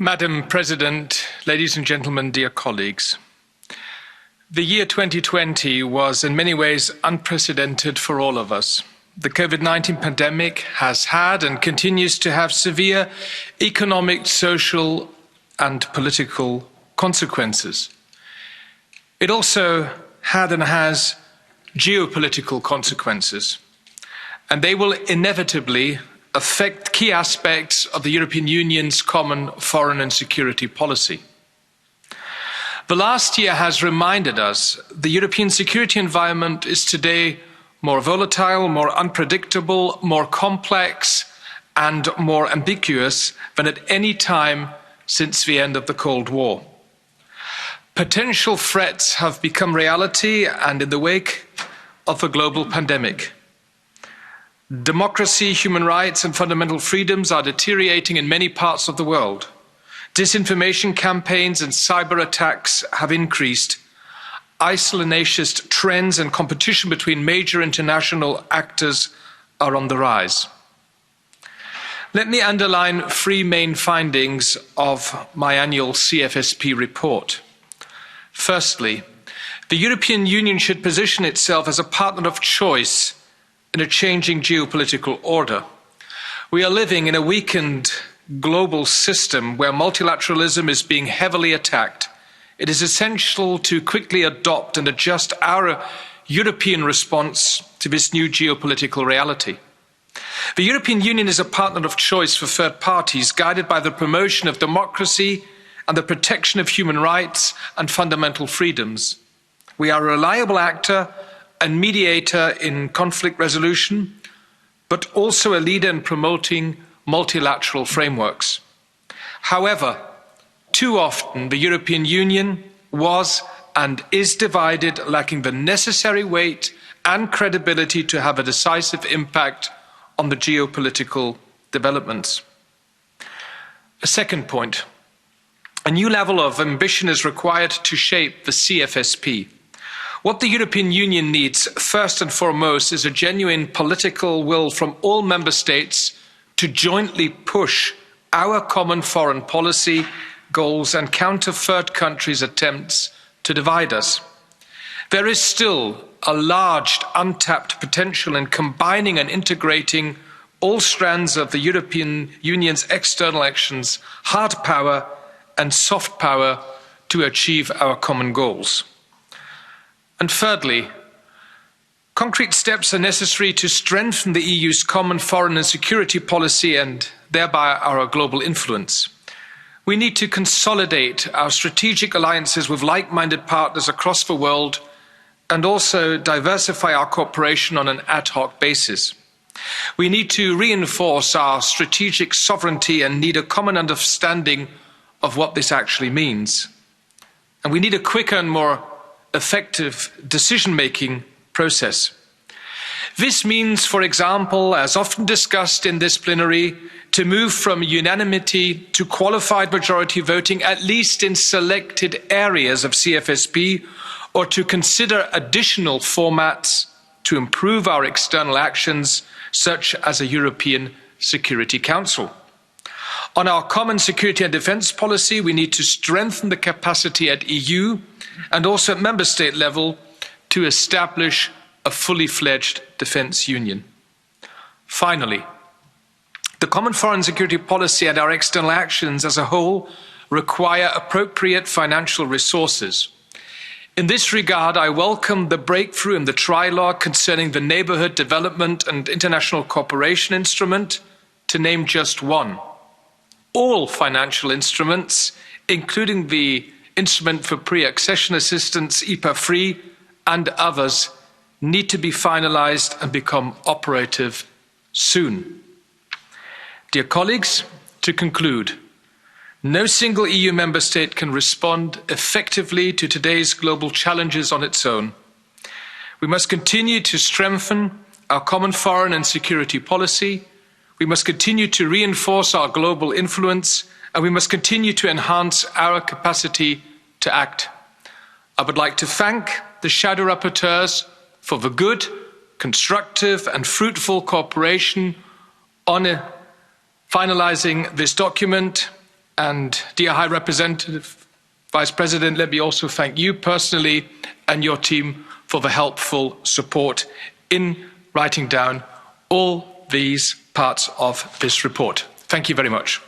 Madam President, ladies and gentlemen, dear colleagues, the year 2020 was in many ways unprecedented for all of us. The COVID-19 pandemic has had and continues to have severe economic, social and political consequences. It also had and has geopolitical consequences, and they will inevitably affect key aspects of the European Union's common foreign and security policy. The last year has reminded us the European security environment is today more volatile, more unpredictable, more complex and more ambiguous than at any time since the end of the Cold War. Potential threats have become reality, and in the wake of a global pandemic, democracy, human rights and fundamental freedoms are deteriorating in many parts of the world. Disinformation campaigns and cyber attacks have increased. Isolationist trends and competition between major international actors are on the rise. Let me underline three main findings of my annual CFSP report. Firstly, the European Union should position itself as a partner of choice in a changing geopolitical order. We are living in a weakened global system where multilateralism is being heavily attacked. It is essential to quickly adopt and adjust our European response to this new geopolitical reality. The European Union is a partner of choice for third parties, guided by the promotion of democracy and the protection of human rights and fundamental freedoms. We are a reliable actor and mediator in conflict resolution, but also a leader in promoting multilateral frameworks. However, too often the European Union was and is divided, lacking the necessary weight and credibility to have a decisive impact on the geopolitical developments. A second point, a new level of ambition is required to shape the CFSP. What the European Union needs, first and foremost, is a genuine political will from all member states to jointly push our common foreign policy goals and counter third countries' attempts to divide us. There is still a large untapped potential in combining and integrating all strands of the European Union's external actions, hard power and soft power, to achieve our common goals. And thirdly, concrete steps are necessary to strengthen the EU's common foreign and security policy and thereby our global influence. We need to consolidate our strategic alliances with like-minded partners across the world and also diversify our cooperation on an ad hoc basis. We need to reinforce our strategic sovereignty and need a common understanding of what this actually means. And we need a quicker and more effective decision-making process. This means, for example, as often discussed in this plenary, to move from unanimity to qualified majority voting, at least in selected areas of CFSP, or to consider additional formats to improve our external actions, such as a European Security Council. On our common security and defence policy, we need to strengthen the capacity at EU and also at member state level to establish a fully fledged defence union. Finally, the common foreign security policy and our external actions as a whole require appropriate financial resources. In this regard, I welcome the breakthrough in the trilogue concerning the Neighbourhood Development and International Cooperation Instrument, to name just one. All financial instruments, including the Instrument for Pre-Accession Assistance, IPA3, and others, need to be finalised and become operative soon. Dear colleagues, to conclude, no single EU member state can respond effectively to today's global challenges on its own. We must continue to strengthen our common foreign and security policy. We must continue to reinforce our global influence, and we must continue to enhance our capacity to act. I would like to thank the shadow rapporteurs for the good, constructive and fruitful cooperation on finalising this document, And dear High Representative, Vice President, let me also thank you personally and your team for the helpful support in writing down all these parts of this report. Thank you very much.